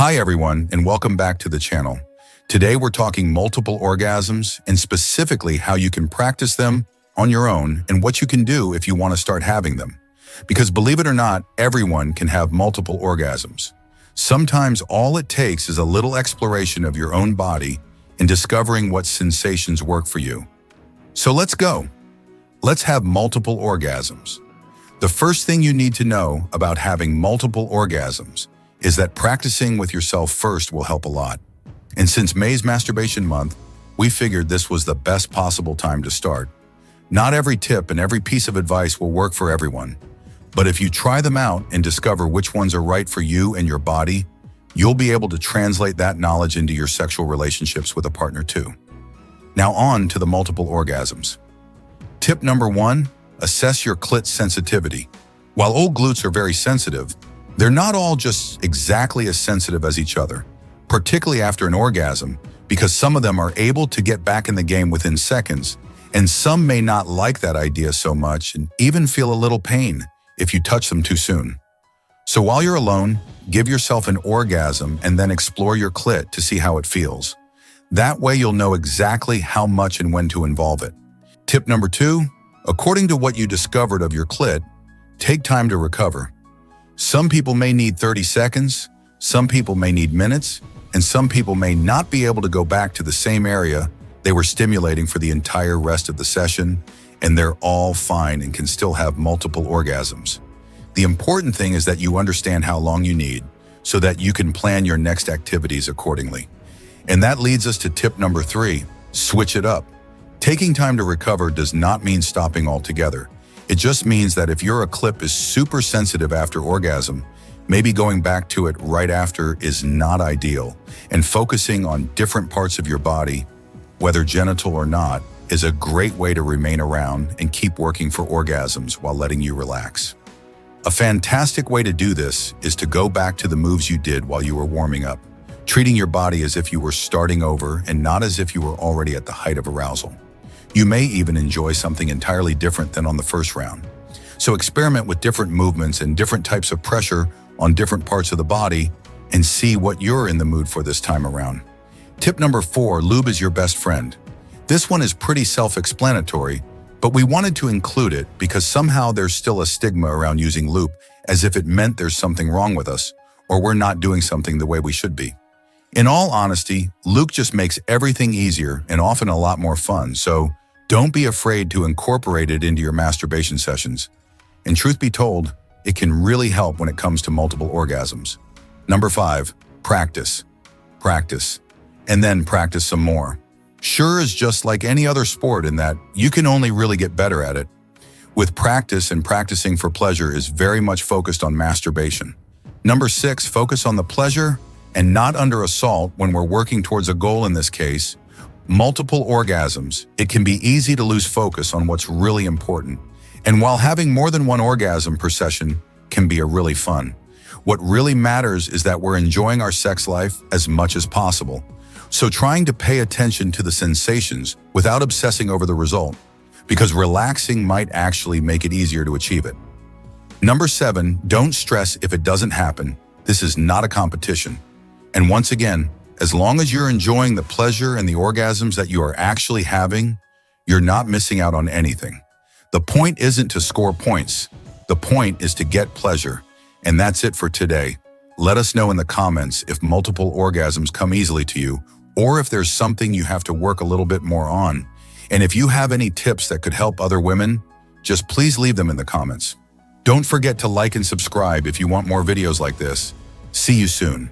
Hi everyone, and welcome back to the channel. Today we're talking multiple orgasms and specifically how you can practice them on your own and what you can do if you want to start having them. Because believe it or not, everyone can have multiple orgasms. Sometimes all it takes is a little exploration of your own body and discovering what sensations work for you. So let's go. Let's have multiple orgasms. The first thing you need to know about having multiple orgasms is that practicing with yourself first will help a lot. And since May's Masturbation Month, we figured this was the best possible time to start. Not every tip and every piece of advice will work for everyone, but if you try them out and discover which ones are right for you and your body, you'll be able to translate that knowledge into your sexual relationships with a partner too. Now on to the multiple orgasms. Tip number 1, assess your clit sensitivity. While old glutes are very sensitive, they're not all just exactly as sensitive as each other, particularly after an orgasm, because some of them are able to get back in the game within seconds, and some may not like that idea so much and even feel a little pain if you touch them too soon. So while you're alone, give yourself an orgasm and then explore your clit to see how it feels. That way you'll know exactly how much and when to involve it. Tip number 2, according to what you discovered of your clit, take time to recover. Some people may need 30 seconds, some people may need minutes, and some people may not be able to go back to the same area they were stimulating for the entire rest of the session, and they're all fine and can still have multiple orgasms. The important thing is that you understand how long you need so that you can plan your next activities accordingly. And that leads us to tip number 3, switch it up. Taking time to recover does not mean stopping altogether. It just means that if your clip is super sensitive after orgasm, maybe going back to it right after is not ideal, and focusing on different parts of your body, whether genital or not, is a great way to remain around and keep working for orgasms while letting you relax. A fantastic way to do this is to go back to the moves you did while you were warming up, treating your body as if you were starting over and not as if you were already at the height of arousal. You may even enjoy something entirely different than on the first round. So experiment with different movements and different types of pressure on different parts of the body and see what you're in the mood for this time around. Tip number 4, lube is your best friend. This one is pretty self-explanatory, but we wanted to include it because somehow there's still a stigma around using lube as if it meant there's something wrong with us or we're not doing something the way we should be. In all honesty, lube just makes everything easier and often a lot more fun, so don't be afraid to incorporate it into your masturbation sessions. And truth be told, it can really help when it comes to multiple orgasms. Number 5, practice. Practice. And then practice some more. Sure is just like any other sport in that you can only really get better at it. With practice and practicing for pleasure is very much focused on masturbation. Number 6, focus on the pleasure and not under assault when we're working towards a goal in this case. Multiple orgasms, it can be easy to lose focus on what's really important. And while having more than one orgasm per session can be really fun, what really matters is that we're enjoying our sex life as much as possible. So trying to pay attention to the sensations without obsessing over the result, because relaxing might actually make it easier to achieve it. Number 7, don't stress if it doesn't happen. This is not a competition. And once again, as long as you're enjoying the pleasure and the orgasms that you are actually having, you're not missing out on anything. The point isn't to score points. The point is to get pleasure. And that's it for today. Let us know in the comments if multiple orgasms come easily to you, or if there's something you have to work a little bit more on. And if you have any tips that could help other women, just please leave them in the comments. Don't forget to like and subscribe if you want more videos like this. See you soon.